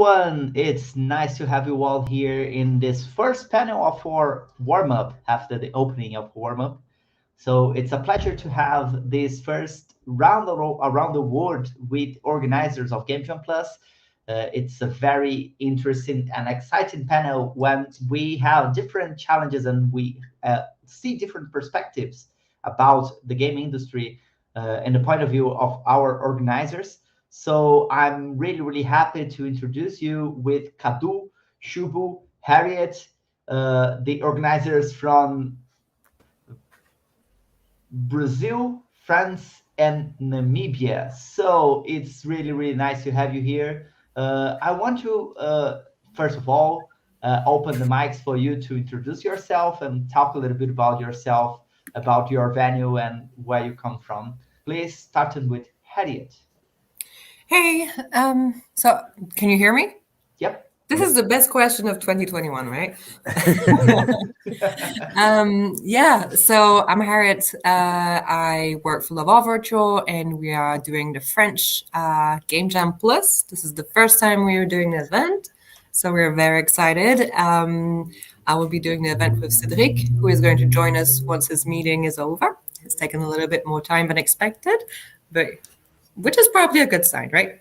everyone. It's nice to have you all here in this first panel of our warm-up after the opening of warm-up. So it's a pleasure to have this first round around the world with organizers of Game Jam Plus. It's a very interesting and exciting panel when we have different challenges and we see different perspectives about the game industry and the point of view of our organizers. So I'm really, really happy to introduce you with Kadu, Shubu, Harriet, the organizers from Brazil, France, and Namibia. So it's really, really nice to have you here. I want to, first of all, open the mics for you to introduce yourself and talk a little bit about yourself, about your venue and where you come from. Please, starting with Harriet. Hey, so can you hear me? Yep. This is the best question of 2021, right? Yeah, so I'm Harriet. I work for Laval Virtual, and we are doing the French Game Jam Plus. This is the first time we are doing the event, so we're very excited. I will be doing the event with Cedric, who is going to join us once his meeting is over. It's taken a little bit more time than expected, but which is probably a good sign, right?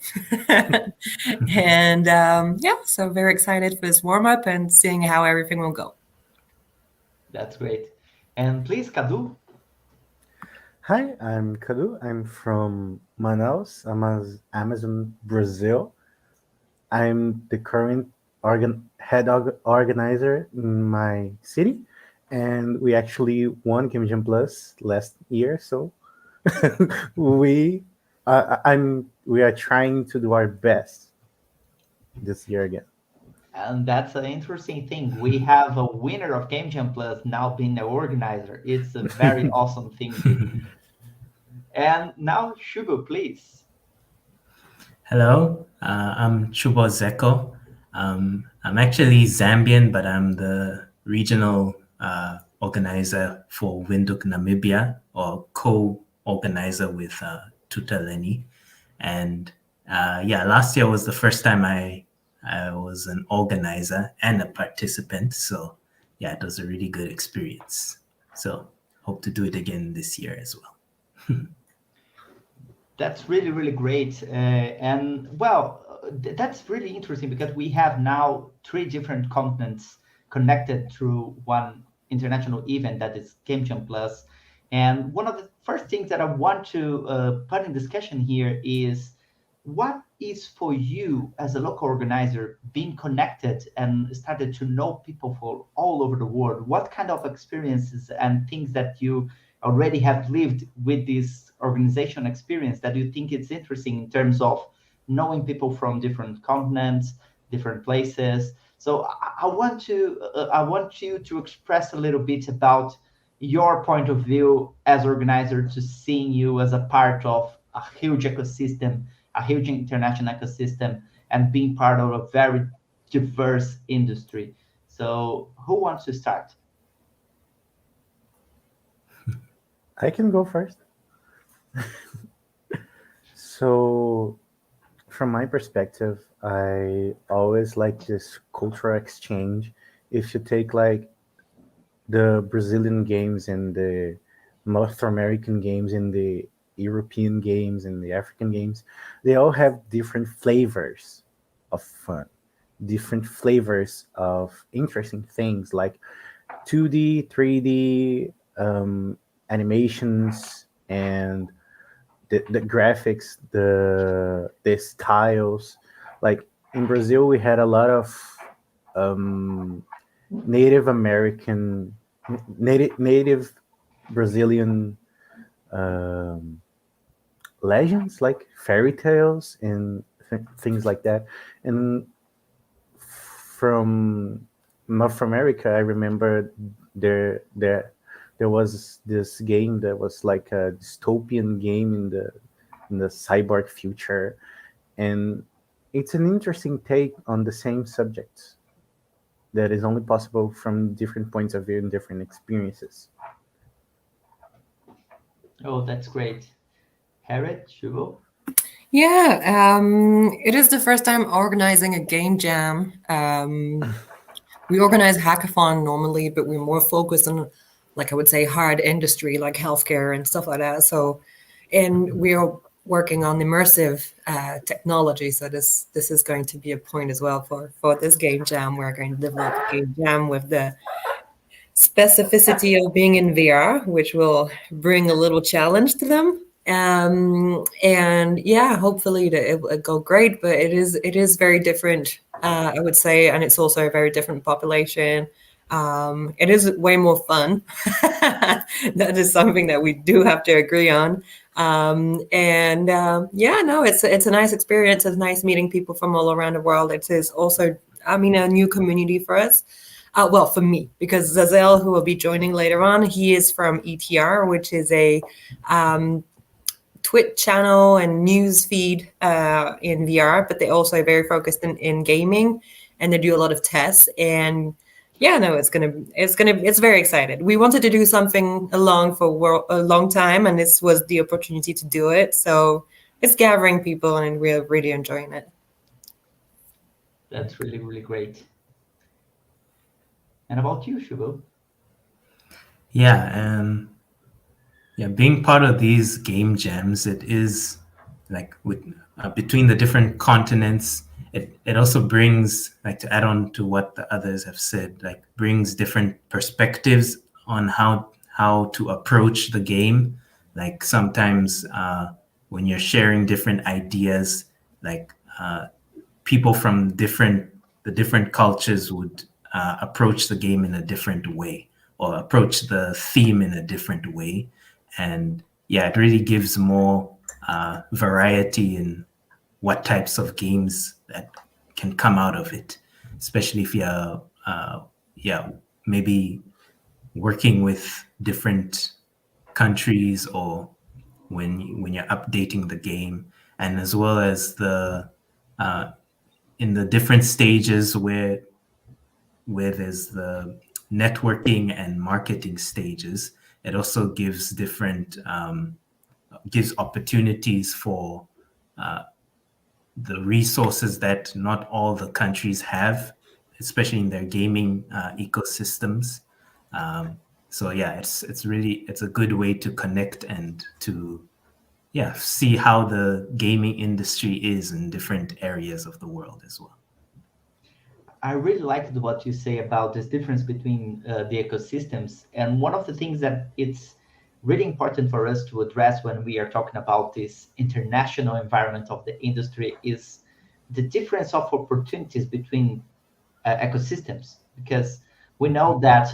And yeah, so very excited for this warm up and seeing how everything will go. That's great. And please, Kadu. Hi, I'm Kadu. I'm from Manaus, Amazon, Brazil. I'm the current head organizer in my city, and we actually won Game Jam Plus last year. So we we are trying to do our best this year again. And that's an interesting thing. We have a winner of Game Jam Plus now being the organizer. It's a very awesome thing. And now, Shugo, please. Hello, I'm Chubo Zeko. I'm actually Zambian, but I'm the regional organizer for Windhoek Namibia, or co-organizer with Tutaleni. And yeah, last year was the first time I was an organizer and a participant. So yeah, it was a really good experience. So hope to do it again this year as well. That's really, really great. And well, that's really interesting because we have now three different continents connected through one international event that is Game Jam Plus. And one of the first things that I want to put in discussion here is what is for you as a local organizer being connected and started to know people for all over the world? What kind of experiences and things that you already have lived with this organization experience that you think it's interesting in terms of knowing people from different continents, different places? So I want you to express a little bit about your point of view as organizer to seeing you as a part of a huge ecosystem, a huge international ecosystem, and being part of a very diverse industry. So who wants to start? I can go first. So, from my perspective, I always like this cultural exchange. If you take like the Brazilian games and the North American games and the European games and the African games, they all have different flavors of fun, different flavors of interesting things like 2D, 3D animations and the graphics, the styles. Like in Brazil, we had a lot of Native American, native Brazilian um, legends, like fairy tales and things like that. And from North America, I remember there there was this game that was like a dystopian game in the cyborg future, and it's an interesting take on the same subject that is only possible from different points of view and different experiences. Oh, that's great. Harriet, Shugo? Yeah, it is the first time organizing a game jam. We organize hackathon normally, but we're more focused on, like I would say, hard industry like healthcare and stuff like that. So, and we're working on immersive technology. So this is going to be a point as well for this game jam. We're going to develop a game jam with the specificity of being in VR, which will bring a little challenge to them. And yeah, hopefully it will go great, but it is very different, I would say, and it's also a very different population. It is way more fun. That is something that we do have to agree on. And yeah, no, it's a nice experience. It's nice meeting people from all around the world. It is also, I mean, a new community for us. Well, for me, because Zazel, who will be joining later on, he is from ETR, which is a Twitch channel and news feed in VR, but they also are very focused in gaming, and they do a lot of tests. And yeah, no, it's very excited. We wanted to do something along for a long time, and this was the opportunity to do it. So it's gathering people, and we're really enjoying it. That's really, really great. And about you, Shubho? Yeah, being part of these game jams, it is like with between the different continents, it also brings, like, to add on to what the others have said, like brings different perspectives on how to approach the game. Like sometimes when you're sharing different ideas, like people from the different cultures would approach the game in a different way, or approach the theme in a different way. And yeah, it really gives more variety in what types of games that can come out of it, especially if you're maybe working with different countries, or when you're updating the game, and as well as the in the different stages where there's the networking and marketing stages. It also gives different gives opportunities for the resources that not all the countries have, especially in their gaming ecosystems. So yeah, it's a good way to connect and to see how the gaming industry is in different areas of the world as well. I really liked what you say about this difference between the ecosystems. And one of the things that it's really important for us to address when we are talking about this international environment of the industry is the difference of opportunities between ecosystems. Because we know that,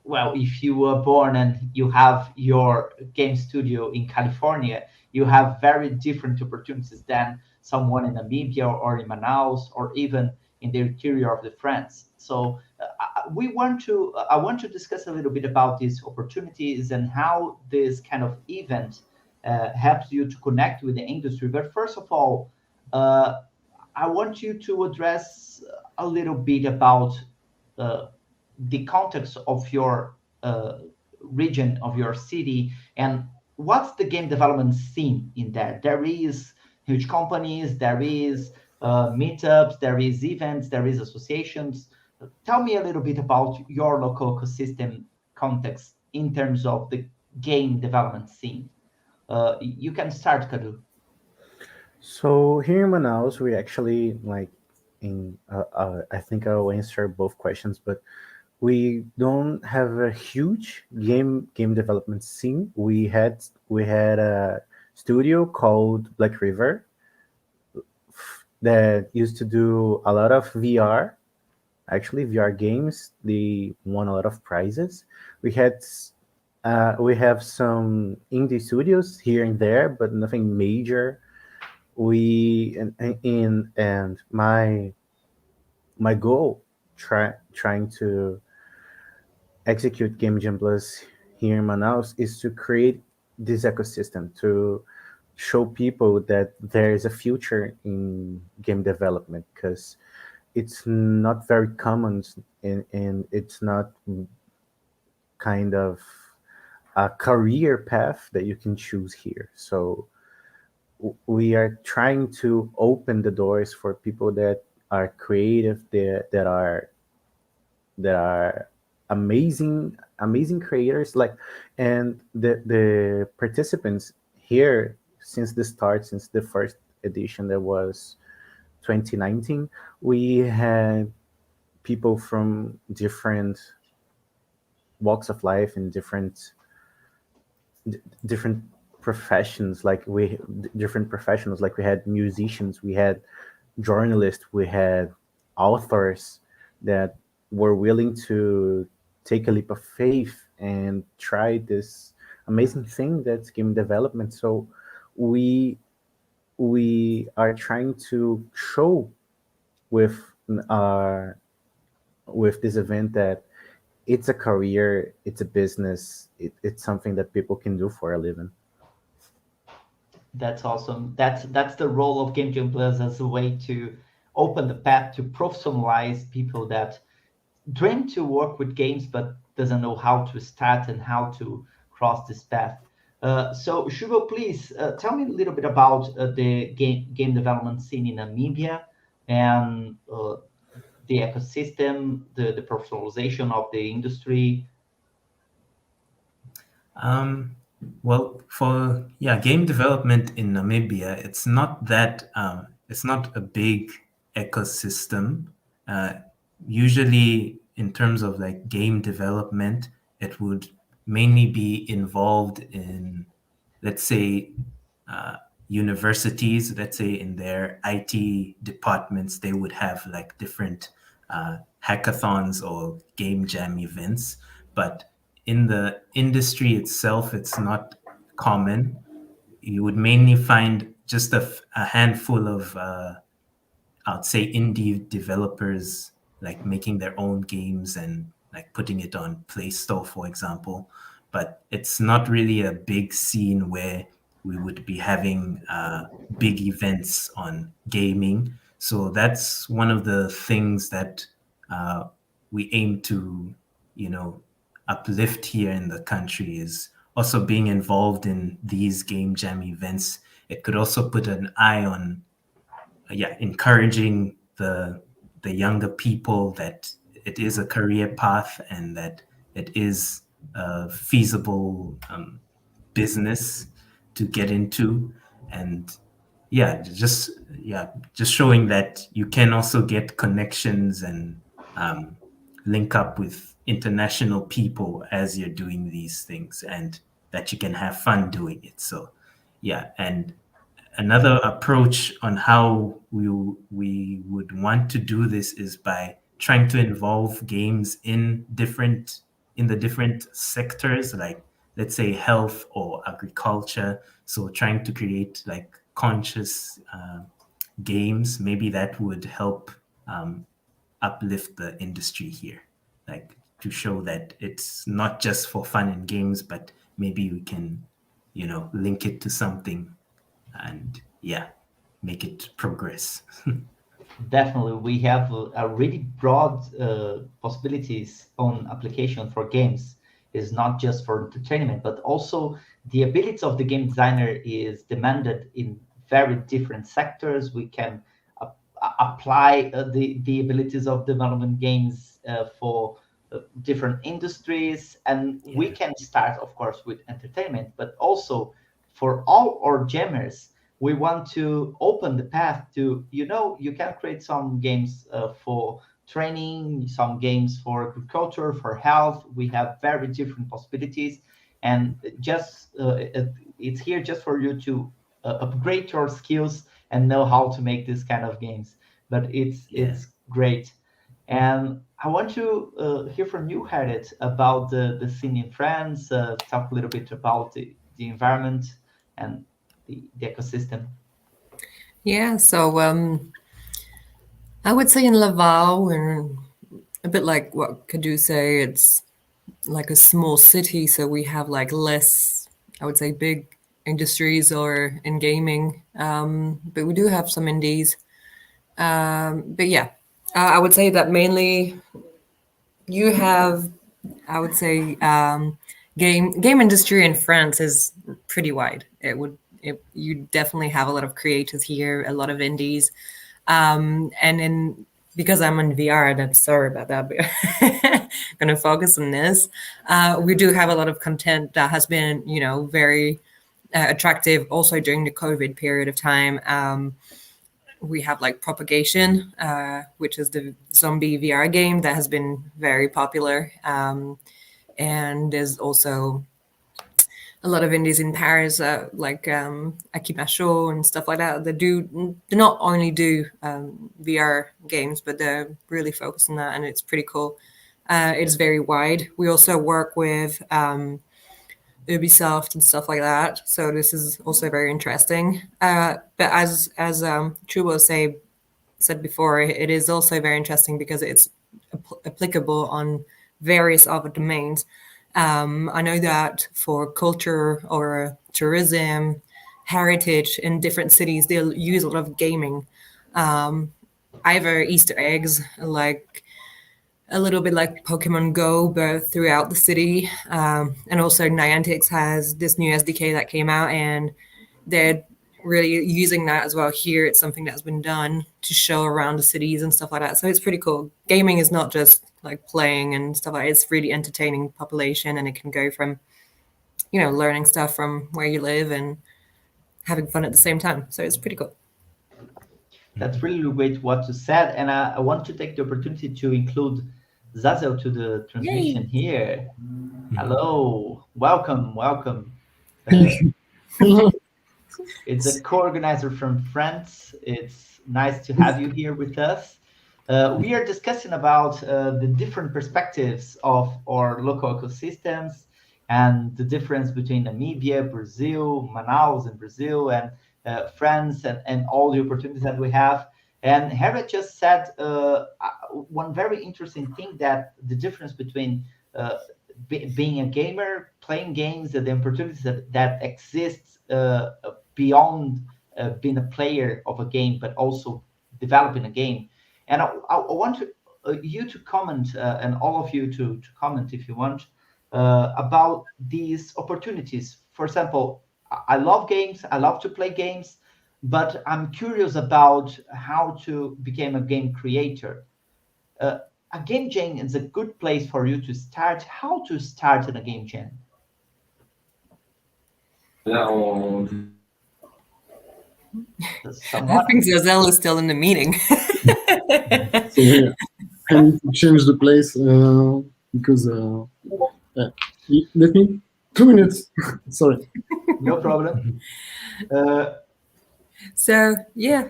well, if you were born and you have your game studio in California, you have very different opportunities than someone in Namibia or in Manaus or even in the interior of the France. So I want to discuss a little bit about these opportunities and how this kind of event helps you to connect with the industry. But first of all, I want you to address a little bit about uh, the context of your region, of your city, and what's the game development scene in there. There is huge companies, there is meetups, there is events, there is associations. Tell me a little bit about your local ecosystem context in terms of the game development scene. You can start, Kadu. So here in Manaus, we actually like in. I think I'll answer both questions, but we don't have a huge game development scene. We had a studio called Black River that used to do a lot of VR. Actually, VR games. They won a lot of prizes. We have some indie studios here and there, but nothing major. We and my goal trying to execute Game Jam Plus here in Manaus is to create this ecosystem to show people that there is a future in game development, because it's not very common, and it's not kind of a career path that you can choose here. So we are trying to open the doors for people that are creative, that are amazing creators, like, and the participants here since the start, since the first edition that was 2019, we had people from different walks of life and different professions, like different professionals, like we had musicians, we had journalists, we had authors that were willing to take a leap of faith and try this amazing thing that's game development. So we we are trying to show with uh, with this event that it's a career, it's a business, it's something that people can do for a living. That's awesome. That's the role of Game Jam Plus as a way to open the path to professionalize people that dream to work with games but doesn't know how to start and how to cross this path. So Shugo, please tell me a little bit about the game development scene in Namibia and the ecosystem, the professionalization of the industry. Well, for game development in Namibia, it's not that it's not a big ecosystem. Usually, in terms of like game development, it would mainly be involved in, let's say, universities. Let's say in their IT departments, they would have like different hackathons or game jam events, but in the industry itself, it's not common. You would mainly find just a handful of, I'd say, indie developers like making their own games and like putting it on Play Store, for example. But it's not really a big scene where we would be having big events on gaming. So that's one of the things that we aim to, uplift here in the country, is also being involved in these game jam events. It could also put an eye on, encouraging the younger people that it is a career path and that it is a feasible business to get into. And just showing that you can also get connections and link up with international people as you're doing these things, and that you can have fun doing it. So and another approach on how we would want to do this is by trying to involve games in the different sectors, like let's say health or agriculture. So trying to create like conscious games, maybe that would help uplift the industry here, like to show that it's not just for fun and games, but maybe we can, link it to something and make it progress. Definitely, we have a really broad possibilities on application for games. Is not just for entertainment, but also the abilities of the game designer is demanded in very different sectors. We can apply the abilities of development games for different industries, and we can start, of course, with entertainment, but also for all our jammers, we want to open the path to, you can create some games for training, some games for agriculture, for health. We have very different possibilities, and just it's here just for you to upgrade your skills and know how to make this kind of games. But it's great. And I want to hear from you, Harriet, about the scene in France. Talk a little bit about the environment and the ecosystem. Yeah, so I would say in Laval, we're a bit like what Kadu say, it's like a small city, so we have like less, I would say, big industries or in gaming, but we do have some indies. But I would say that mainly you have, I would say, game industry in France is pretty wide. you definitely have a lot of creators here, a lot of indies. And in because I'm in VR, and I'm sorry about that, but I'm going to focus on this. We do have a lot of content that has been, very attractive also during the COVID period of time. We have like Propagation, which is the zombie VR game that has been very popular. And there's also a lot of indies in Paris, like Akimasho and stuff like that. They not only do VR games, but they're really focused on that, and it's pretty cool. It's very wide. We also work with Ubisoft and stuff like that, so this is also very interesting. But as Chubo said before, it is also very interesting because it's applicable on various other domains. I know that for culture or tourism, heritage in different cities, they'll use a lot of gaming. Either Easter eggs, like a little bit like Pokemon Go, but throughout the city. And also Niantic has this new SDK that came out, and they're really using that as well here. It's something that's been done to show around the cities and stuff like that. So it's pretty cool. Gaming is not just like playing and stuff like that. It's really entertaining population, and it can go from, learning stuff from where you live and having fun at the same time. So it's pretty cool. That's really great what you said. And I want to take the opportunity to include Zazel to the transmission here. Hello, welcome. It's a co-organizer from France. It's nice to have you here with us. We are discussing about the different perspectives of our local ecosystems and the difference between Namibia, Brazil, Manaus in Brazil, and France, and all the opportunities that we have. And Harriet just said one very interesting thing, that the difference between being a gamer, playing games, and the opportunities that exists beyond being a player of a game, but also developing a game. And I want you to comment, and all of you to comment if you want, about these opportunities. For example, I love games, I love to play games, but I'm curious about how to become a game creator. A game jam is a good place for you to start. How to start in a game jam? I think Zazel is still in the meeting. So yeah, I need to change the place because let me 2 minutes. Sorry. No problem. So yeah,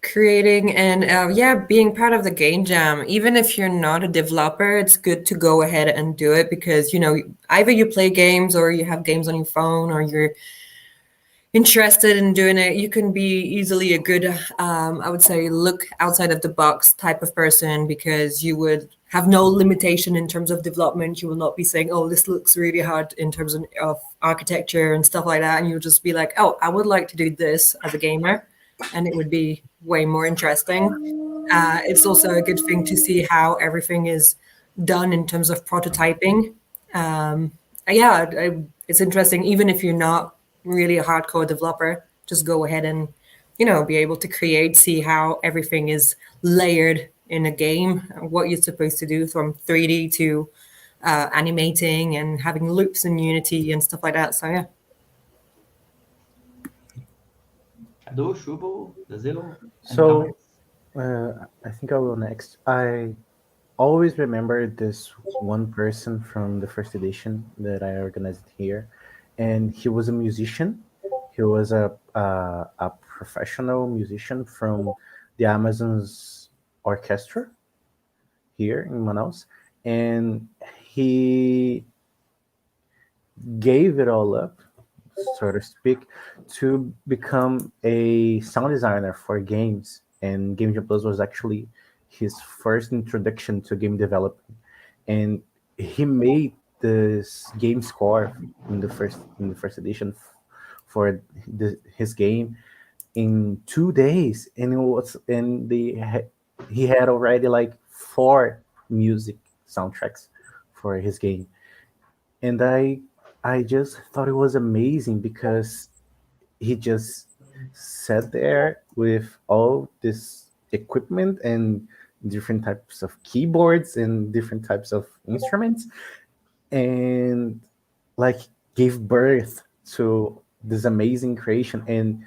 creating and being part of the game jam. Even if you're not a developer, it's good to go ahead and do it, because either you play games or you have games on your phone, or you're interested in doing it. You can be easily a good, I would say, look outside of the box type of person, because you would have no limitation in terms of development. You will not be saying, oh, this looks really hard in terms of architecture and stuff like that. And you'll just be like, oh, I would like to do this as a gamer. And it would be way more interesting. It's also a good thing to see how everything is done in terms of prototyping. It's interesting. Even if you're not really a hardcore developer, just go ahead and be able to create, see how everything is layered in a game, what you're supposed to do from 3D to animating and having loops in Unity and stuff like that. So yeah. Cadu, Chubo, Zazel. So I think I will next. I always remember this one person from the first edition that I organized here, and he was a musician. He was a professional musician from the Amazon's orchestra here in Manaus, and he gave it all up, so to speak, to become a sound designer for games. And Game Jam Plus was actually his first introduction to game development, and he made this game score in the first edition for his game in 2 days, and he had already like 4 music soundtracks for his game. And I I just thought it was amazing because he just sat there with all this equipment and different types of keyboards and different types of instruments, and like gave birth to this amazing creation. And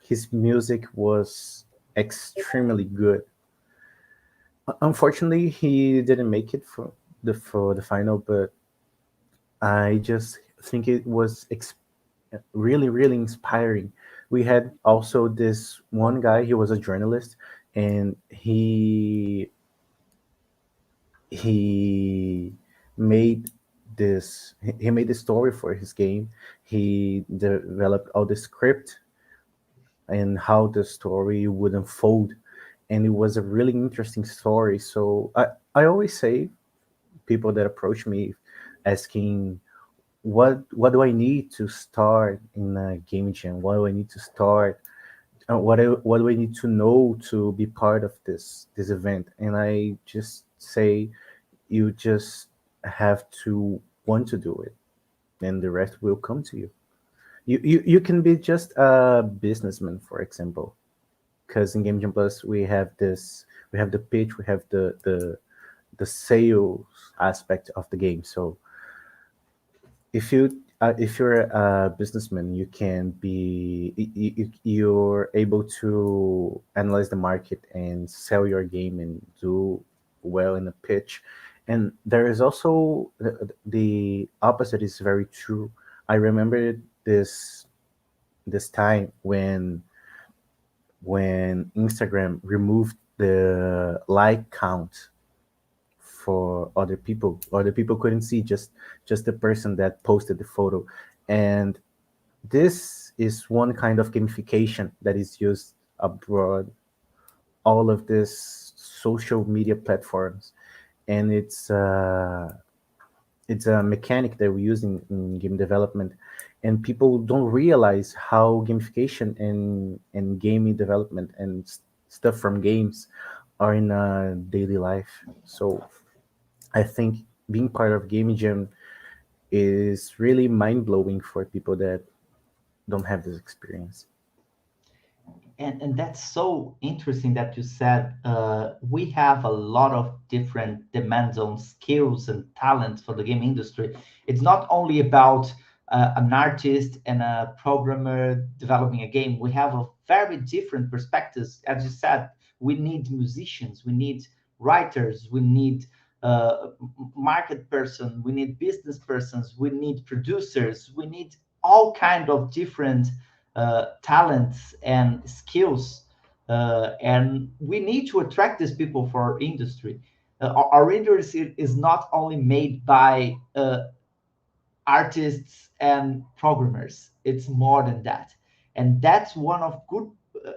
his music was extremely good. Unfortunately, he didn't make it for the final, but I just think it was really really inspiring. We had also this one guy. He was a journalist, and he made he made the story for his game. He developed all the script and how the story would unfold, and it was a really interesting story. So I always say, people that approach me asking what do I need to start in a game jam, what do I need to start, what do I need to know to be part of this event, and I just say, you just have to want to do it, and the rest will come to you. You can be just a businessman, for example, because in Game Jam Plus we have the pitch, we have the sales aspect of the game. So if you're a businessman, you can be you're able to analyze the market and sell your game and do well in a pitch. And there is also the opposite is very true. I remember this time when Instagram removed the like count for other people. Other people couldn't see, just the person that posted the photo. And this is one kind of gamification that is used abroad, all of this social media platforms, and it's a mechanic that we use in game development, and people don't realize how gamification and gaming development and stuff from games are in a daily life. So I think being part of Game Jam is really mind blowing for people that don't have this experience. And that's so interesting that you said we have a lot of different demands on skills and talents for the game industry. It's not only about an artist and a programmer developing a game. We have a very different perspectives. As you said, we need musicians, we need writers, we need market person, we need business persons, we need producers, we need all kind of different talents and skills, and we need to attract these people for our industry. Our industry is not only made by artists and programmers; it's more than that, and that's one of good.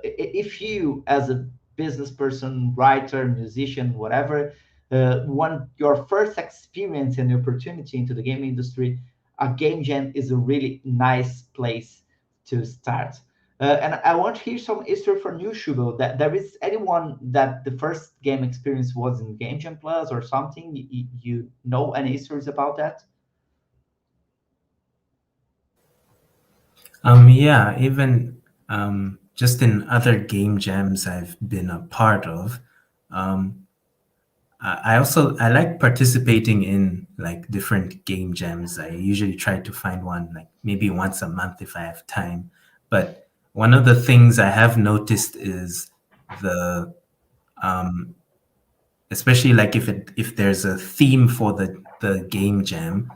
If you, as a business person, writer, musician, whatever, want your first experience and opportunity into the game industry, a game jam is a really nice place to start. And I want to hear some history from you, Shubo. That there is anyone that the first game experience was in Game Jam Plus or something? You know any histories about that? Yeah, even just in other game jams I've been a part of. I like participating in like different game jams. I usually try to find one like maybe once a month if I have time. But one of the things I have noticed is the especially like if there's a theme for the game jam.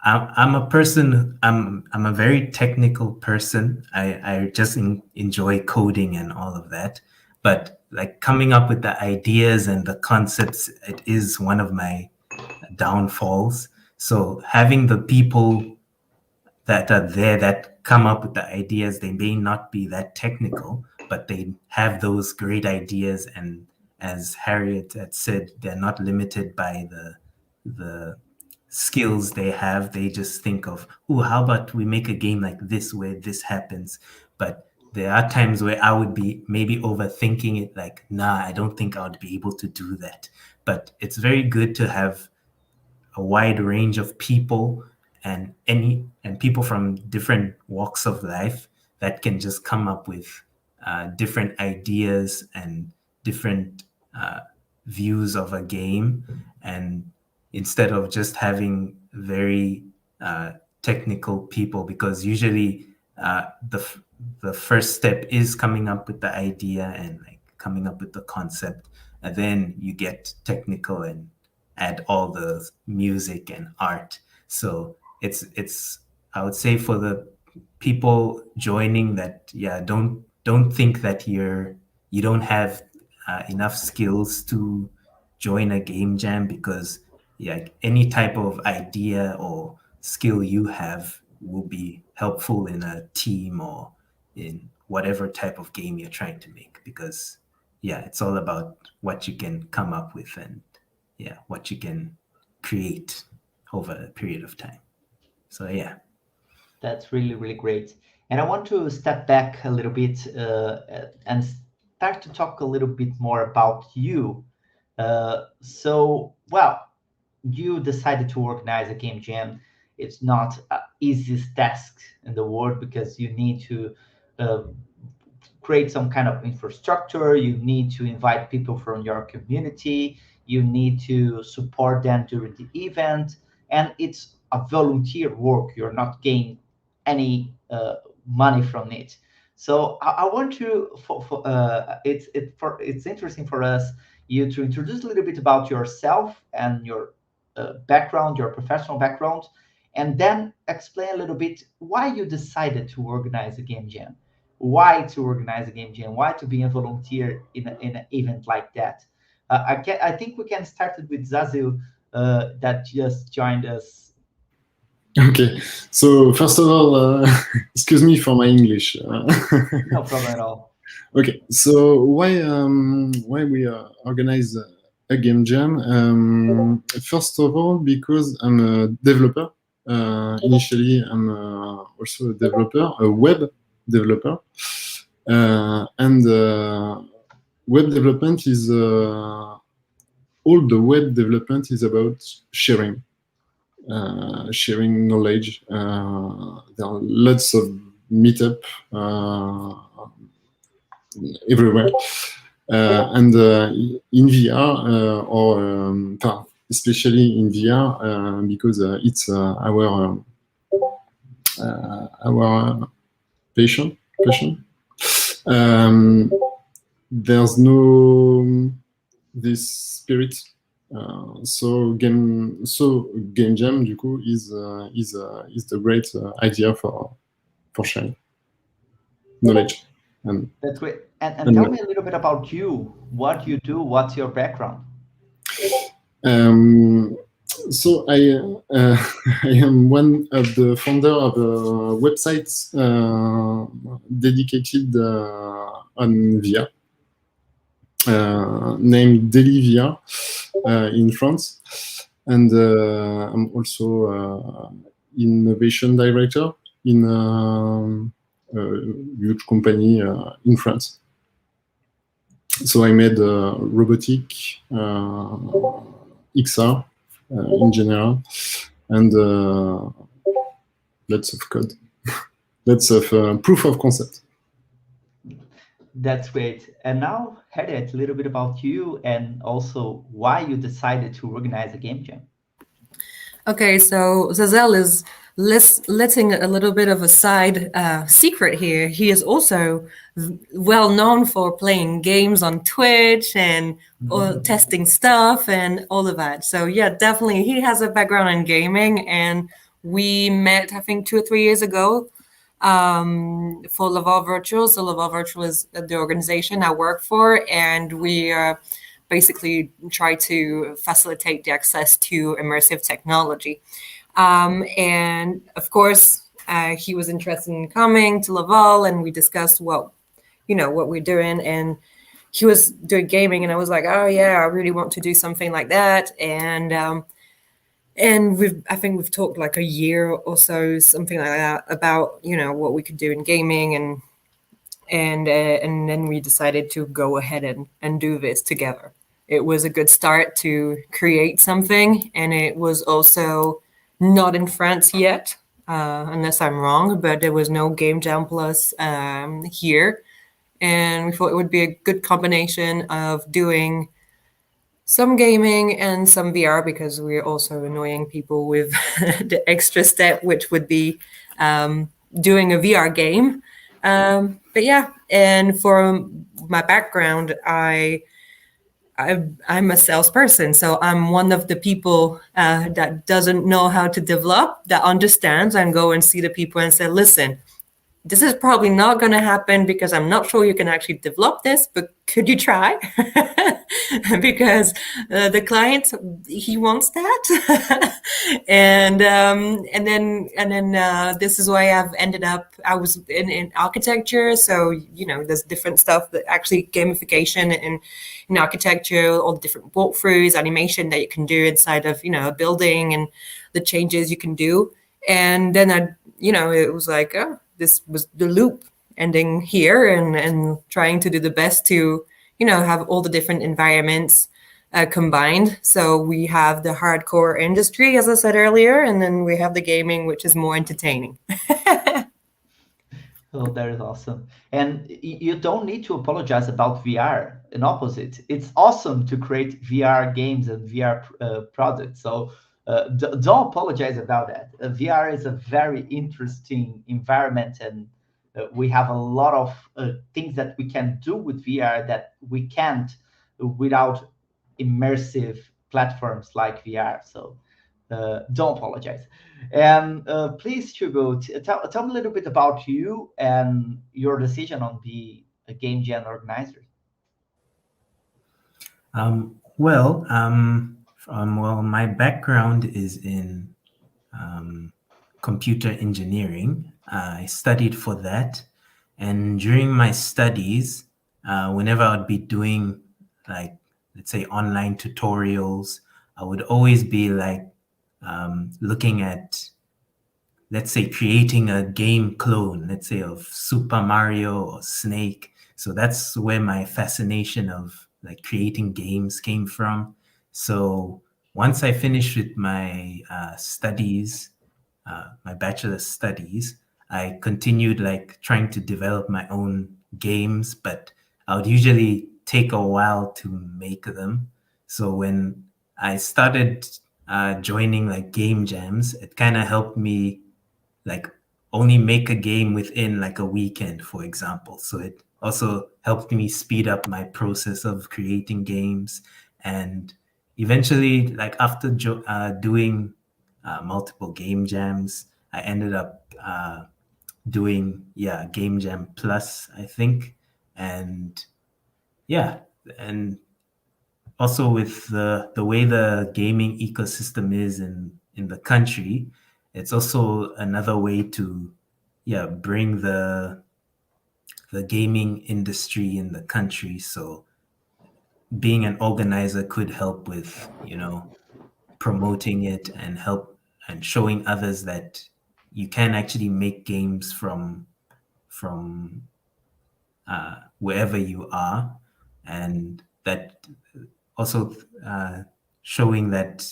I'm a person. I'm a very technical person. I just enjoy coding and all of that. But like coming up with the ideas and the concepts, it is one of my downfalls. So having the people that are there that come up with the ideas, they may not be that technical, but they have those great ideas. And as Harriet had said, they're not limited by the skills they have. They just think of, oh, how about we make a game like this where this happens? But there are times where I would be maybe overthinking it, like, nah, I don't think I would be able to do that. But it's very good to have a wide range of people and people from different walks of life that can just come up with different ideas and different views of a game, and instead of just having very technical people, because usually the first step is coming up with the idea and like coming up with the concept, and then you get technical and add all the music and art. So it's I would say for the people joining that, don't think that you don't have enough skills to join a game jam, because any type of idea or skill you have will be helpful in a team or in whatever type of game you're trying to make, because it's all about what you can come up with and what you can create over a period of time. So That's really, really great. And I want to step back a little bit and start to talk a little bit more about you. You decided to organize a game jam. It's not an easiest task in the world, because you need to create some kind of infrastructure. You need to invite people from your community. You need to support them during the event. And it's a volunteer work. You're not getting any money from it. So I want to, it's interesting for us, you to introduce a little bit about yourself and your background, your professional background, and then explain a little bit why you decided to organize a game jam. Why to organize a game jam? Why to be a volunteer in an event like that? I think we can start it with Zazu, that just joined us. Okay, so first of all, excuse me for my English. No problem at all. Okay, so why we organize a game jam? First of all, because I'm a developer. Initially, I'm also a developer, a web developer, and web development is all the web development is about sharing. Sharing knowledge. There are lots of meetup everywhere, and in VR or especially in VR because it's our passion. There's no this spirit. So game jam du coup is the great idea for sharing knowledge. And that's great. And tell me a little bit about you. What you do? What's your background? So I am one of the founder of a website dedicated on VR. Named Daily VR in France, and I'm also innovation director in a huge company in France. So I made robotic, XR in general, and lots of code, lots of proof of concept. That's great. And now, Harriet, a little bit about you and also why you decided to organize a game jam. Okay, so Zazel is letting a little bit of a side secret here. He is also well known for playing games on Twitch and testing stuff and all of that. So yeah, definitely he has a background in gaming, and we met, I think, 2 or 3 years ago for Laval Virtual. So Laval Virtual is the organization I work for, and we basically try to facilitate the access to immersive technology. And of course, he was interested in coming to Laval, and we discussed what we're doing. And he was doing gaming, and I was like, oh yeah, I really want to do something like that. And I think we've talked like a year or so, something like that, about what we could do in gaming, and then we decided to go ahead and do this together. It was a good start to create something, and it was also not in France yet, unless I'm wrong, but there was no Game Jam Plus here. And we thought it would be a good combination of doing some gaming and some VR, because we're also annoying people with the extra step, which would be doing a VR game. But yeah, and for my background, I'm a salesperson, so I'm one of the people that doesn't know how to develop, that understands and go and see the people and say, listen, this is probably not going to happen because I'm not sure you can actually develop this, but could you try? Because the client, he wants that. And then this is why I've ended up, I was in architecture. So, there's different stuff that actually gamification in architecture, all the different walkthroughs, animation that you can do inside of, a building, and the changes you can do. And then it was like, oh, this was the loop ending here, and trying to do the best to, have all the different environments combined. So we have the hardcore industry, as I said earlier, and then we have the gaming, which is more entertaining. Oh, that is awesome. And you don't need to apologize about VR. In opposite, it's awesome to create VR games and VR products. So don't apologize about that. VR is a very interesting environment, and we have a lot of things that we can do with VR that we can't without immersive platforms like VR. So don't apologize. And please, Hugo, tell me a little bit about you and your decision on be a game jam organizer. Well, my background is in computer engineering. I studied for that. And during my studies, whenever I'd be doing, like, let's say, online tutorials, I would always be like looking at, let's say, creating a game clone, let's say, of Super Mario or Snake. So that's where my fascination of like creating games came from. So once I finished with my studies, my bachelor's studies, I continued like trying to develop my own games, but I would usually take a while to make them. So when I started joining like game jams, it kind of helped me like only make a game within like a weekend, for example. So it also helped me speed up my process of creating games. And eventually, like after doing multiple game jams, I ended up doing Game Jam Plus, I think. And and also with the way the gaming ecosystem is in the country, it's also another way to bring the gaming industry in the country. So being an organizer could help with promoting it and help and showing others that you can actually make games from wherever you are, and that also showing that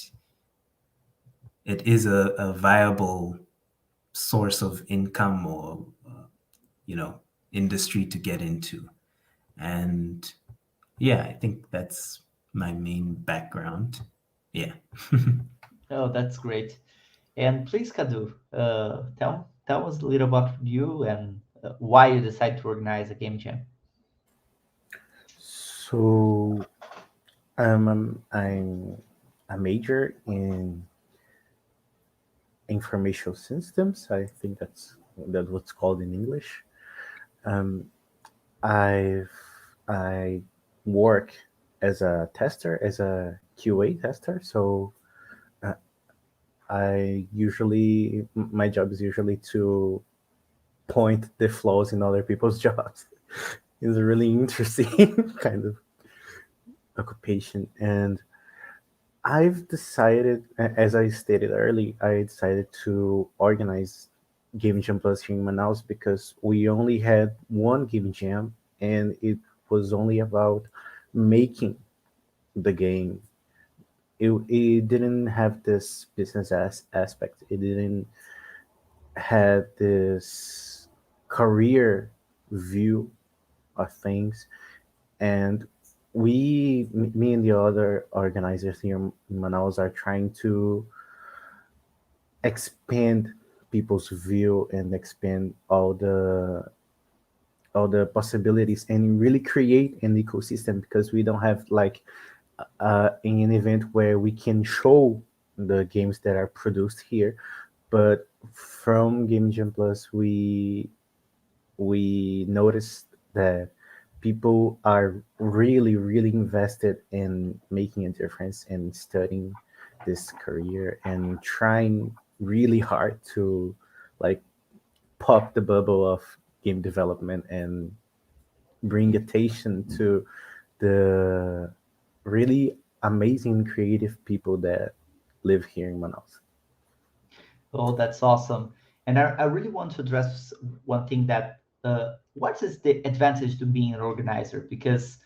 it is a viable source of income or industry to get into. And I think that's my main background. Oh, that's great. And please, Kadu, tell us a little about you and why you decided to organize a game jam. So I'm a major in information systems. I think that's what's called in English. I work as a tester, as a QA tester. So my job is usually to point the flaws in other people's jobs. It's a really interesting kind of occupation. And I've decided, as I stated earlier, I decided to organize Game Jam Plus here in Manaus because we only had one Game Jam, and it was only about making the game. it didn't have this business aspect. It didn't have this career view of things. And me and the other organizers here in Manaus are trying to expand people's view and expand all the possibilities and really create an ecosystem, because we don't have like an event where we can show the games that are produced here. But from Game Jam Plus, we noticed that people are really really invested in making a difference and studying this career and trying really hard to like pop the bubble of game development and bring attention to the really amazing creative people that live here in Manaus. Oh, that's awesome. And I really want to address one thing that what is the advantage to being an organizer? Because,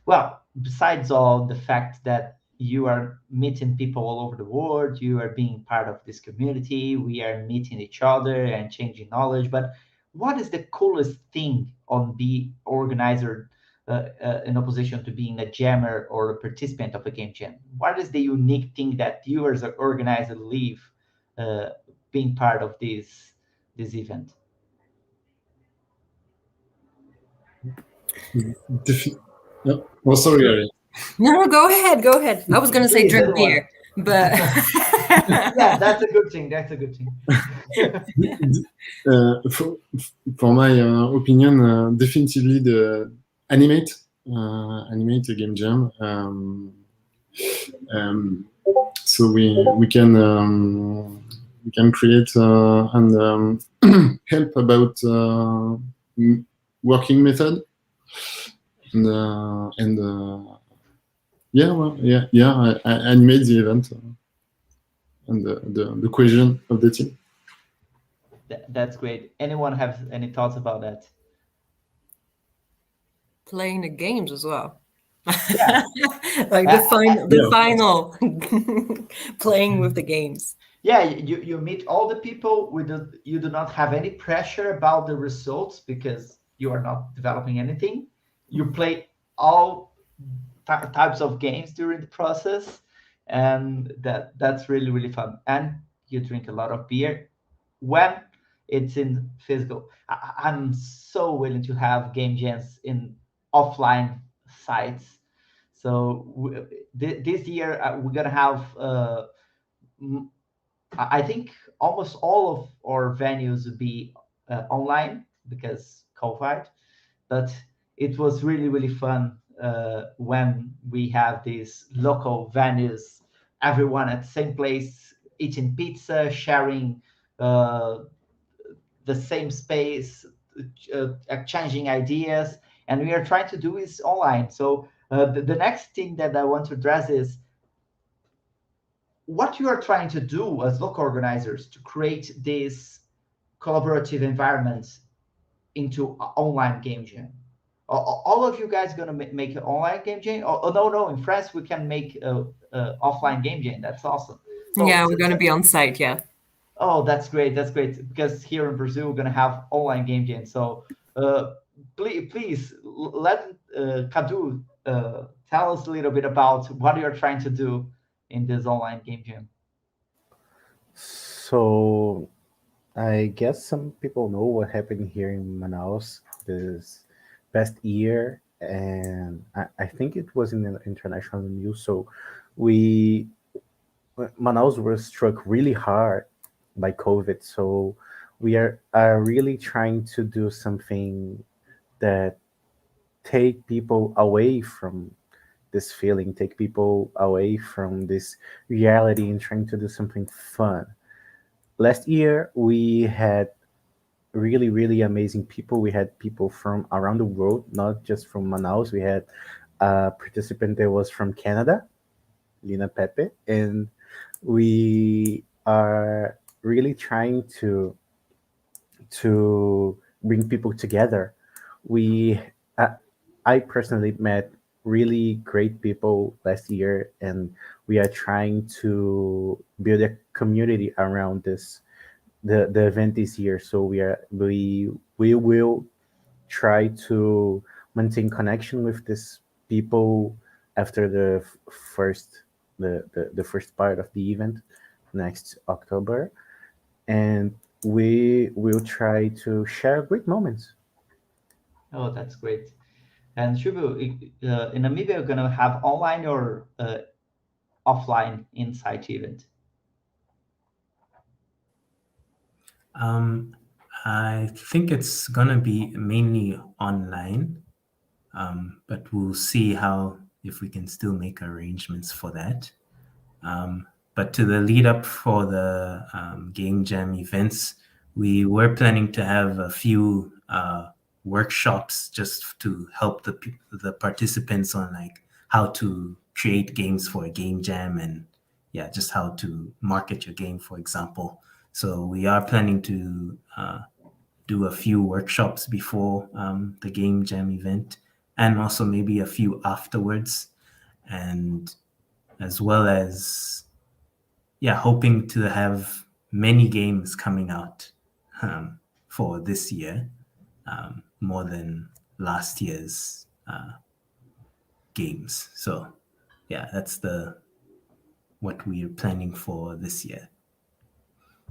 well, besides all the fact that you are meeting people all over the world, you are being part of this community, we are meeting each other and changing knowledge. But what is the coolest thing on the organizer in opposition to being a jammer or a participant of a game jam? What is the unique thing that you as an organizer leave uh, being part of this event? Oh, sorry, Ari. No, go ahead, go ahead. I was gonna say Please, drink anyone. beer, but Yeah, that's a good thing. That's a good thing. For my opinion, definitely the animate a game jam. So we can create and help about working method and yeah, well, yeah. I animate the event and the cohesion of the team. That's great. Anyone have any thoughts about that? playing the games as well. Yeah. Like the final playing with the games. Yeah, you meet all the people with you do not have any pressure about the results because you are not developing anything. You play all types of games during the process, and that's really really fun. And you drink a lot of beer when it's in physical. I'm so willing to have game jams in offline sites. So this year we're gonna have I think almost all of our venues would be online because COVID, but it was really, really fun when we have these local venues, everyone at the same place, eating pizza, sharing uh, the same space, exchanging ideas, and we are trying to do is online. So the next thing that I want to address is what you are trying to do as local organizers to create this collaborative environment into online game jam. All of you guys gonna make an online game jam? Oh no, in France we can make a offline game jam. That's awesome. So, Yeah, we're gonna be on site. Yeah. oh, that's great. That's great because here in Brazil we're gonna have online game jam. So please let Kadu tell us a little bit about what you're trying to do in this online game jam. So I guess some people know what happened here in Manaus this past year, and I think it was in the international news. So we Manaus was struck really hard by COVID. So we are really trying to do something that take people away from this feeling, take people away from this reality, and trying to do something fun. Last year we had really really amazing people. We had people from around the world, not just from Manaus. We had a participant that was from Canada, Lina Pepe, and we are really trying to bring people together. We I personally met really great people last year, and we are trying to build a community around the event this year. So we will try to maintain connection with these people after the first part of the event next October, and we will try to share great moments. Oh, that's great. And Shubu, in Namibia, we're gonna have online or offline Insight event? I think it's gonna be mainly online, but we'll see if we can still make arrangements for that. But to the lead up for the Game Jam events, we were planning to have a few workshops just to help the participants on like how to create games for a game jam, and just how to market your game, for example. So we are planning to do a few workshops before the Game Jam event, and also maybe a few afterwards, and as well as hoping to have many games coming out for this year, more than last year's games. So that's what we are planning for this year.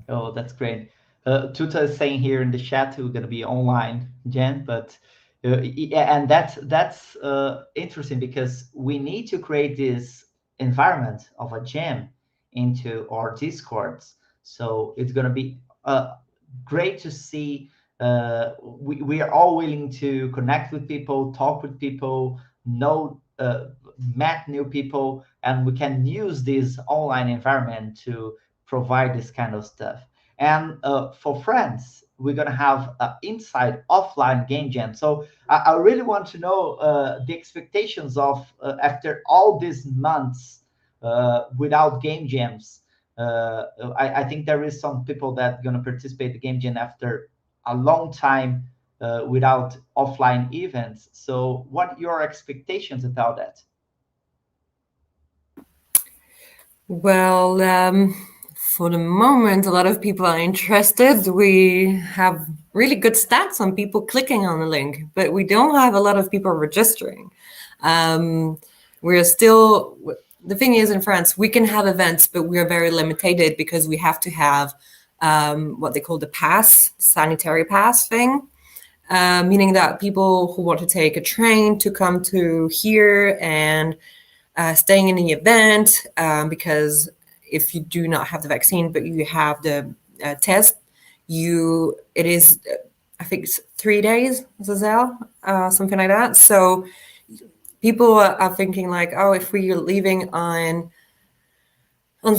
Oh, that's great. Tuta is saying here in the chat we're going to be online, Jen, but and that's interesting because we need to create this environment of a jam into our Discords. So it's going to be great to see. We are all willing to connect with people, talk with people, met new people, and we can use this online environment to provide this kind of stuff. And for friends, we're going to have Inside offline game jam. So I really want to know the expectations of after all these months without game jams. I think there is some people that are going to participate in the game jam after a long time without offline events. So what are your expectations about that? Well, for the moment, a lot of people are interested. We have really good stats on people clicking on the link, but we don't have a lot of people registering. We're still, the thing is in France, we can have events, but we are very limited because we have to have what they call the pass, sanitary pass thing, meaning that people who want to take a train to come to here and staying in the event, because if you do not have the vaccine, but you have the test, it is, I think it's 3 days, Zazel, something like that. So people are thinking like, oh, if we're leaving on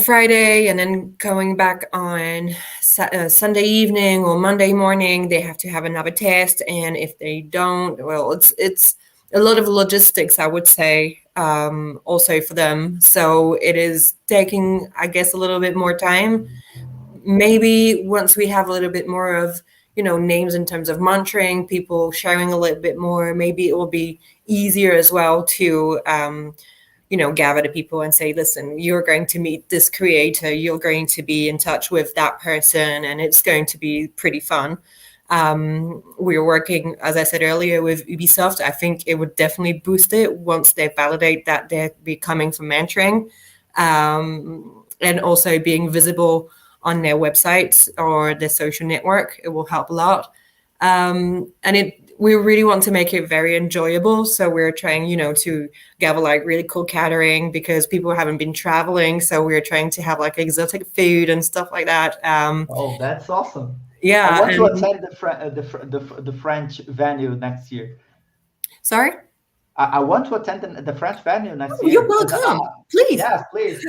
Friday and then going back on Sunday evening or Monday morning, they have to have another test. And if they don't, well, it's a lot of logistics, I would say, also for them. So it is taking, I guess, a little bit more time. Maybe once we have a little bit more of, names in terms of monitoring, people sharing a little bit more, maybe it will be easier as well to, gather the people and say, listen, you're going to meet this creator, you're going to be in touch with that person, and it's going to be pretty fun. We're working, as I said earlier, with Ubisoft. I think it would definitely boost it once they validate that they're becoming from mentoring, and also being visible on their websites or their social network. It will help a lot. And we really want to make it very enjoyable. So we're trying, to gather like really cool catering because people haven't been traveling. So we're trying to have like exotic food and stuff like that. Oh, that's awesome. Yeah. I want to attend the French venue next year. Sorry? I want to attend the French venue next year. You're welcome. Please. Yes, please.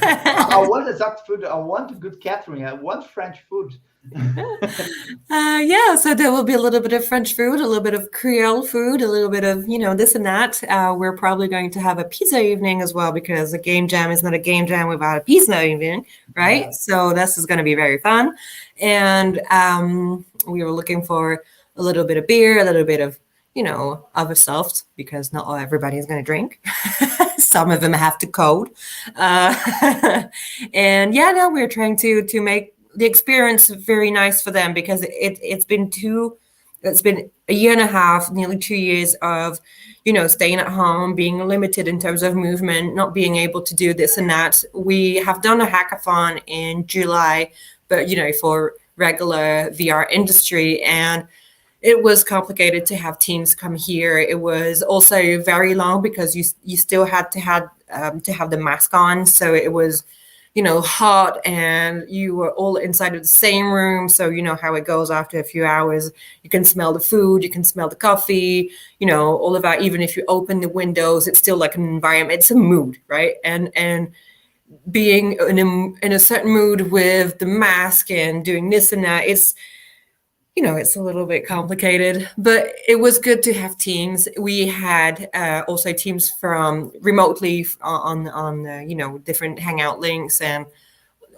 I want exotic food. I want good catering. I want French food. So there will be a little bit of French food, a little bit of Creole food, a little bit of, this and that. We're probably going to have a pizza evening as well, because a game jam is not a game jam without a pizza evening, right? Yeah. So this is going to be very fun. And we were looking for a little bit of beer, a little bit of, other stuff because not everybody is going to drink. Some of them have to code. And yeah, no, we're trying to make the experience very nice for them because it's been a year and a half, nearly 2 years of, staying at home, being limited in terms of movement, not being able to do this and that. We have done a hackathon in July, but, for regular VR industry. And it was complicated to have teams come here. It was also very long because you still had to have the mask on. So it was, hot, and you were all inside of the same room. So you know how it goes after a few hours. You can smell the food, you can smell the coffee, all of that. Even if you open the windows, it's still like an environment. It's a mood, right? And being in a certain mood with the mask and doing this and that, it's a little bit complicated, but it was good to have teams. We had also teams from remotely on different Hangout links and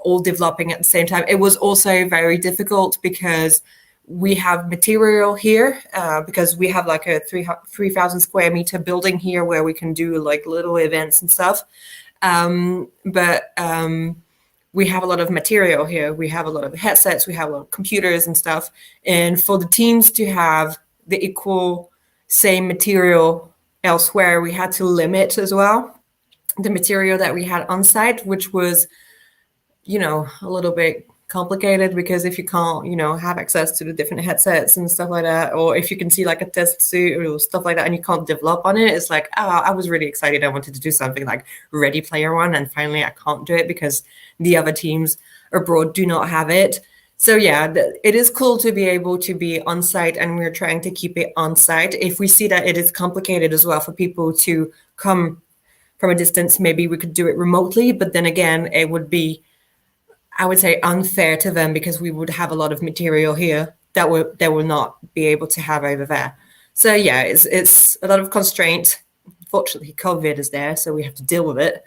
all developing at the same time. It was also very difficult because we have material here because we have like a 3,000 square meter building here where we can do like little events and stuff. But we have a lot of material here. We have a lot of headsets, we have a lot of computers and stuff. And for the teams to have the equal same material elsewhere, we had to limit as well the material that we had on site, which was, a little bit complicated because if you can't, have access to the different headsets and stuff like that, or if you can see like a test suit or stuff like that and you can't develop on it, it's like, I was really excited. I wanted to do something like Ready Player One, and finally I can't do it because the other teams abroad do not have it. So yeah, it is cool to be able to be on site, and we're trying to keep it on site. If we see that it is complicated as well for people to come from a distance, maybe we could do it remotely, but then again, it would be, I would say, unfair to them because we would have a lot of material here that they will not be able to have over there. So yeah, it's a lot of constraint. Fortunately, COVID is there, so we have to deal with it.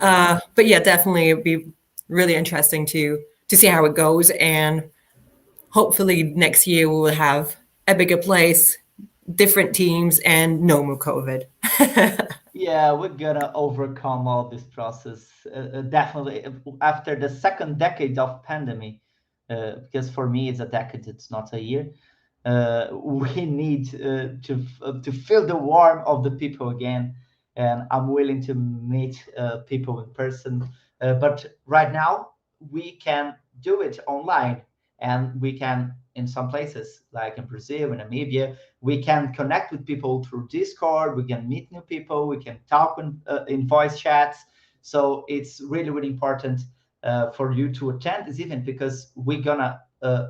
But yeah, definitely it'd be really interesting to see how it goes, and hopefully next year we will have a bigger place, different teams, and no more COVID. Yeah, we're gonna overcome all this process. Definitely after the second decade of pandemic, because for me it's a decade, it's not a year. We need to feel the warmth of the people again, and I'm willing to meet people in person. But right now we can do it online, and we can, in some places like in Brazil, in Namibia, we can connect with people through Discord. We can meet new people. We can talk in voice chats. So it's really, really important for you to attend this event because we're gonna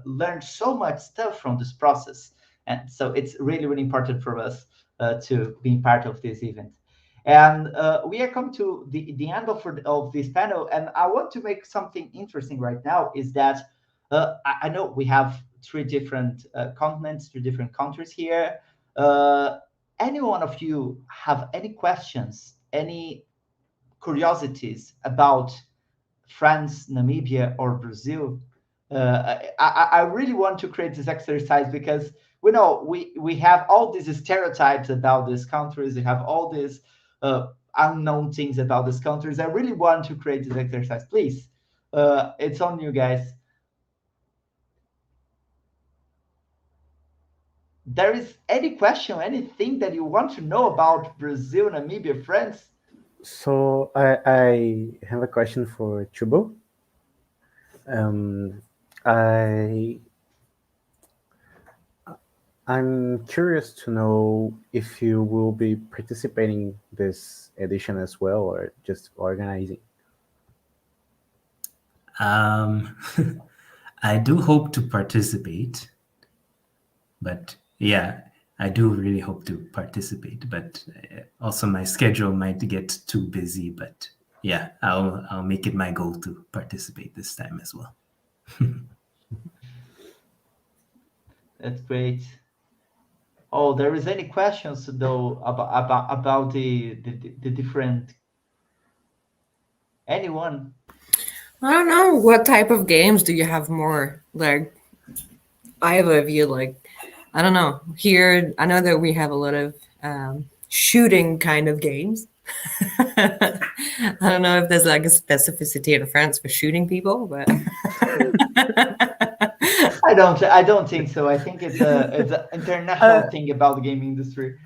learn so much stuff from this process. And so it's really, really important for us to be part of this event. And we are come to the end of this panel. And I want to make something interesting right now is that I know we have three different continents, three different countries here. Any one of you have any questions, any curiosities about France, Namibia, or Brazil? I really want to create this exercise because we know we have all these stereotypes about these countries. We have all these unknown things about these countries. I really want to create this exercise. Please, it's on you guys. There is any question, anything that you want to know about Brazil, Namibia, France? So I have a question for Chubo. I'm curious to know if you will be participating this edition as well, or just organizing. I do hope to participate, but yeah, I do really hope to participate. But also my schedule might get too busy. But yeah, I'll make it my goal to participate this time as well. That's great. Oh, there is any questions though about the different? Anyone? I don't know. What type of games do you have more? Like, either of you, like, I don't know. Here, I know that we have a lot of shooting kind of games. I don't know if there's like a specificity in France for shooting people, but I don't think so. I think it's an international thing about the gaming industry.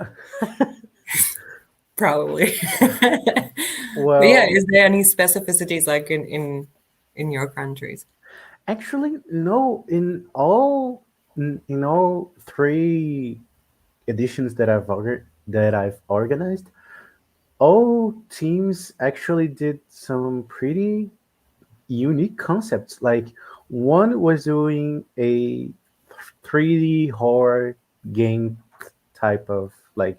probably. Well, But yeah, is there any specificities like in your countries? actually, no. In all three editions that I've organized, all teams actually did some pretty unique concepts. Like one was doing a 3D horror game type of like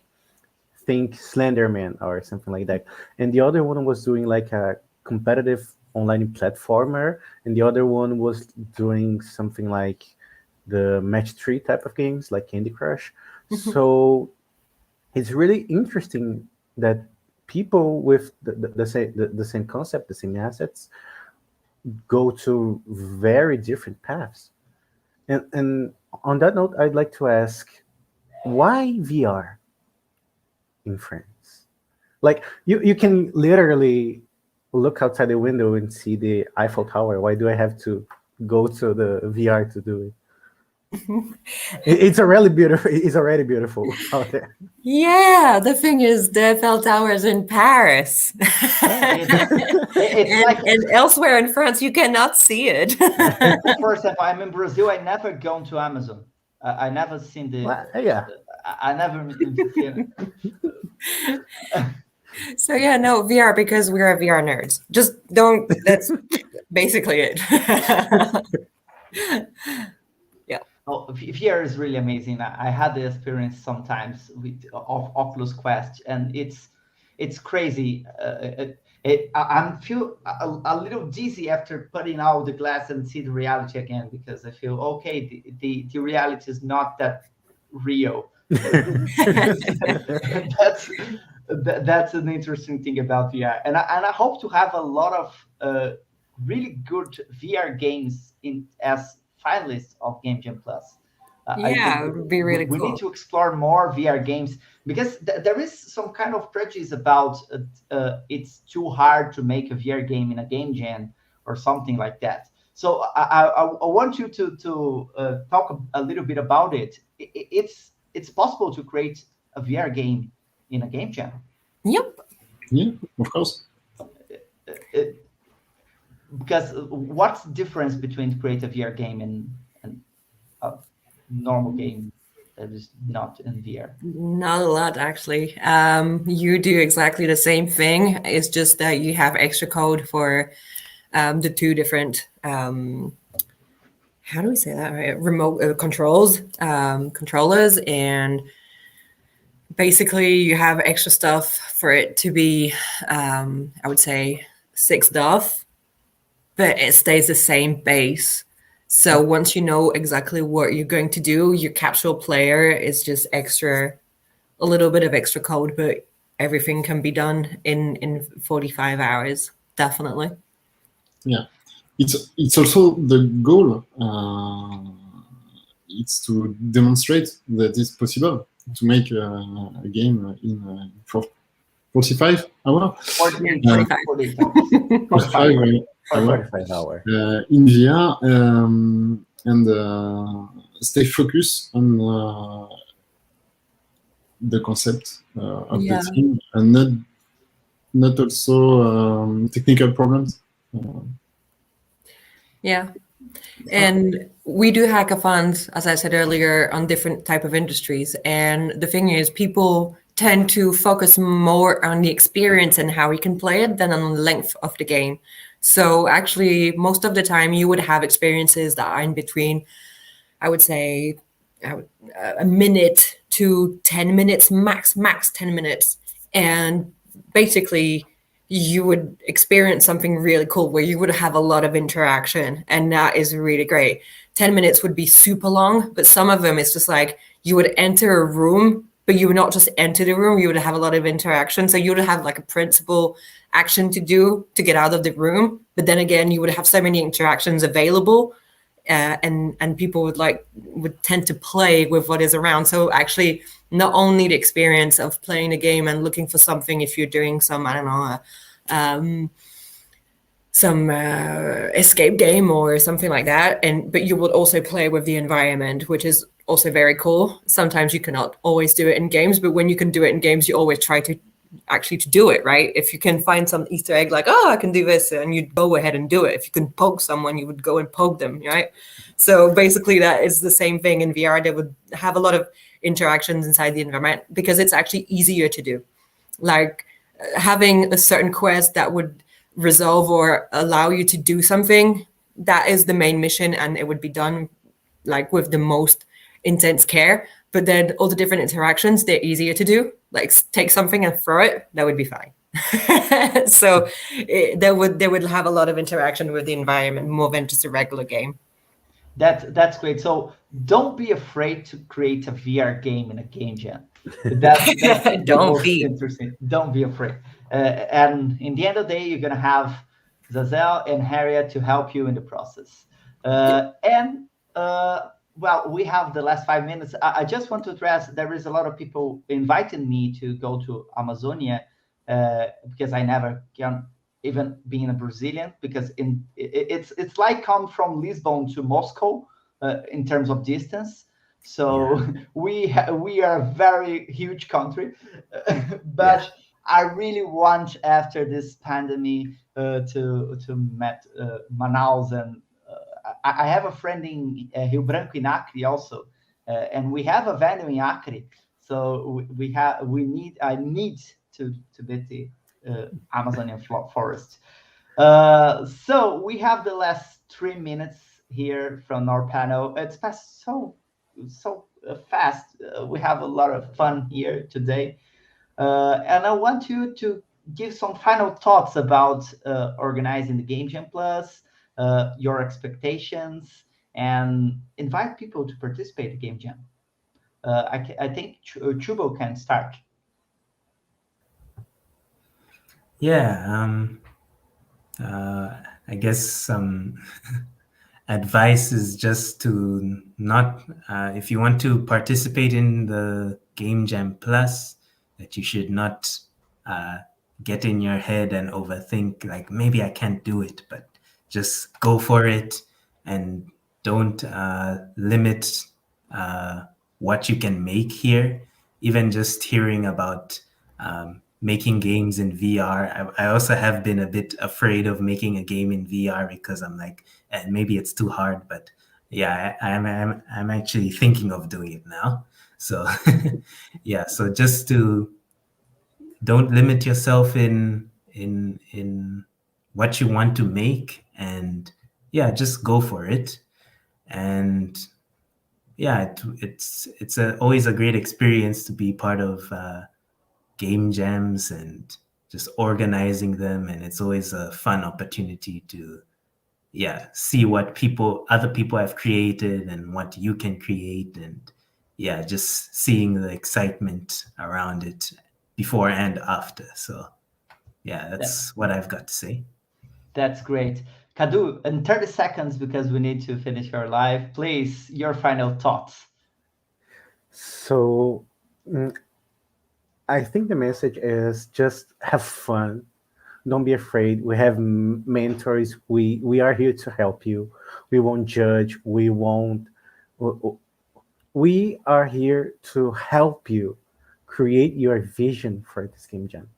think Slenderman or something like that, and the other one was doing like a competitive online platformer, and the other one was doing something like the match 3 type of games like Candy Crush. So it's really interesting that people with the same concept, the same assets, go to very different paths. And on that note, I'd like to ask, why VR in France? Like you can literally look outside the window and see the Eiffel Tower. Why do I have to go to the VR to do it? It's already beautiful. It's already beautiful out there. Yeah, the thing is, the Eiffel Tower is in Paris. It's like, and elsewhere in France, you cannot see it. for example, I'm in Brazil. I never gone to Amazon. I never seen the. Well, yeah. I never seen it. So yeah, no VR because we are VR nerds. Just don't. That's basically it. Oh, VR is really amazing. I had the experience sometimes with of Oculus Quest, and it's crazy. I feel a little dizzy after putting out the glass and see the reality again, because I feel okay. The reality is not that real. That's an interesting thing about VR, and I hope to have a lot of really good VR games as finalists of Game Jam Plus. Yeah, it would be really we cool. need to explore more VR games, because there is some kind of prejudice about it's too hard to make a VR game in a Game Jam or something like that. So I want you to talk a little bit about it. It's possible to create a VR game in a Game Jam. Yep. Yeah, of course. Because what's the difference between create a VR game and a normal game that is not in VR? Not a lot, actually. You do exactly the same thing. It's just that you have extra code for the two different, how do we say that, right? Remote controllers, and basically you have extra stuff for it to be, I would say, 6DoF, but it stays the same base. So once you know exactly what you're going to do, your capsule player is just a little bit of extra code, but everything can be done in 45 hours, definitely. Yeah, it's also the goal. It's to demonstrate that it's possible to make a game in 45 hours. 45. 45 hours. In VR, and stay focused on the concept of Yeah. the team, and not also technical problems. Yeah. And we do hackathons, as I said earlier, on different type of industries. And the thing is, people tend to focus more on the experience and how we can play it than on the length of the game. So actually, most of the time, you would have experiences that are in between, I would say, a minute to 10 minutes, max 10 minutes. And basically, you would experience something really cool where you would have a lot of interaction, and that is really great. 10 minutes would be super long, but some of them it's just like you would enter a room, but you would not just enter the room, you would have a lot of interaction. So you would have like a principal action to do to get out of the room, but then again, you would have so many interactions available and people would tend to play with what is around. So actually, not only the experience of playing a game and looking for something, if you're doing some, I don't know, some escape game or something like that, but you would also play with the environment, which is also very cool. Sometimes you cannot always do it in games, but when you can do it in games, you always try to actually to do it, right? If you can find some Easter egg, like, oh, I can do this, and you'd go ahead and do it. If you can poke someone, you would go and poke them, right? So basically that is the same thing in VR. They would have a lot of interactions inside the environment because it's actually easier to do. Like having a certain quest that would resolve or allow you to do something, that is the main mission, and it would be done like with the most intense care. But then all the different interactions, they're easier to do. Like take something and throw it, that would be fine. So they would have a lot of interaction with the environment more than just a regular game. That's great. So don't be afraid to create a VR game in a game jam. That's Don't be. interesting. Don't be afraid. And in the end of the day, you're gonna have Zazel and Harriet to help you in the process. Well, we have the last 5 minutes. I just want to address, there is a lot of people inviting me to go to Amazonia because I never can, even being a Brazilian, because it's like come from Lisbon to Moscow in terms of distance. So yeah. we are a very huge country, but yeah. I really want after this pandemic to meet Manaus, and I have a friend in Rio Branco in Acre also, and we have a venue in Acre. So I need to visit the Amazonian forest. So we have the last 3 minutes here from our panel. It's passed so fast. We have a lot of fun here today. And I want you to give some final thoughts about organizing the Game Jam Plus, your expectations, and invite people to participate in Game Jam. I think Chubo can start. Yeah, I guess some advice is just to not, if you want to participate in the Game Jam Plus, that you should not get in your head and overthink, like, maybe I can't do it, but just go for it, and don't limit what you can make here. Even just hearing about making games in VR, I also have been a bit afraid of making a game in VR because I'm like, maybe it's too hard. But yeah, I'm actually thinking of doing it now. So yeah, so just to don't limit yourself in what you want to make, and yeah, just go for it. And yeah, it's always a great experience to be part of game jams and just organizing them, and it's always a fun opportunity to see what other people have created and what you can create, and just seeing the excitement around it before and after. So that's what I've got to say. That's great. Kadu, in 30 seconds, because we need to finish our live, please, your final thoughts. So I think the message is just have fun. Don't be afraid. We have mentors. We are here to help you. We won't judge. We are here to help you create your vision for this Game Jam.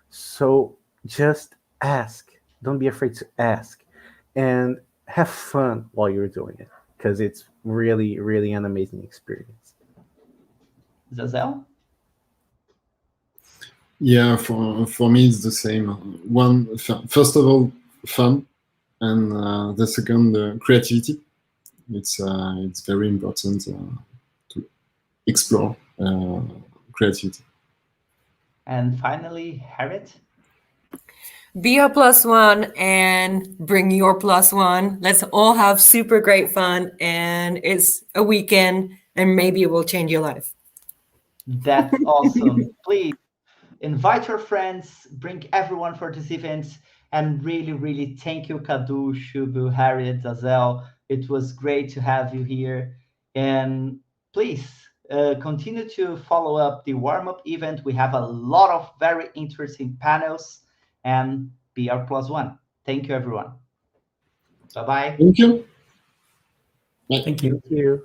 So just ask. Don't be afraid to ask, and have fun while you're doing it, because it's really, really an amazing experience. Zazel? Yeah, for me it's the same. First of all, fun, and the second, creativity. It's very important to explore creativity. And finally, Harriet? Be a +1 and bring your +1. Let's all have super great fun, and it's a weekend, and maybe it will change your life. That's awesome. Please invite your friends, bring everyone for this event, and really, really thank you, Kadu, Shubu, Harriet, Zazel, It was great to have you here. And please continue to follow up the warm-up event. We have a lot of very interesting panels and BR+1. Thank you, everyone. Bye-bye. Thank you. Thank you. Thank you.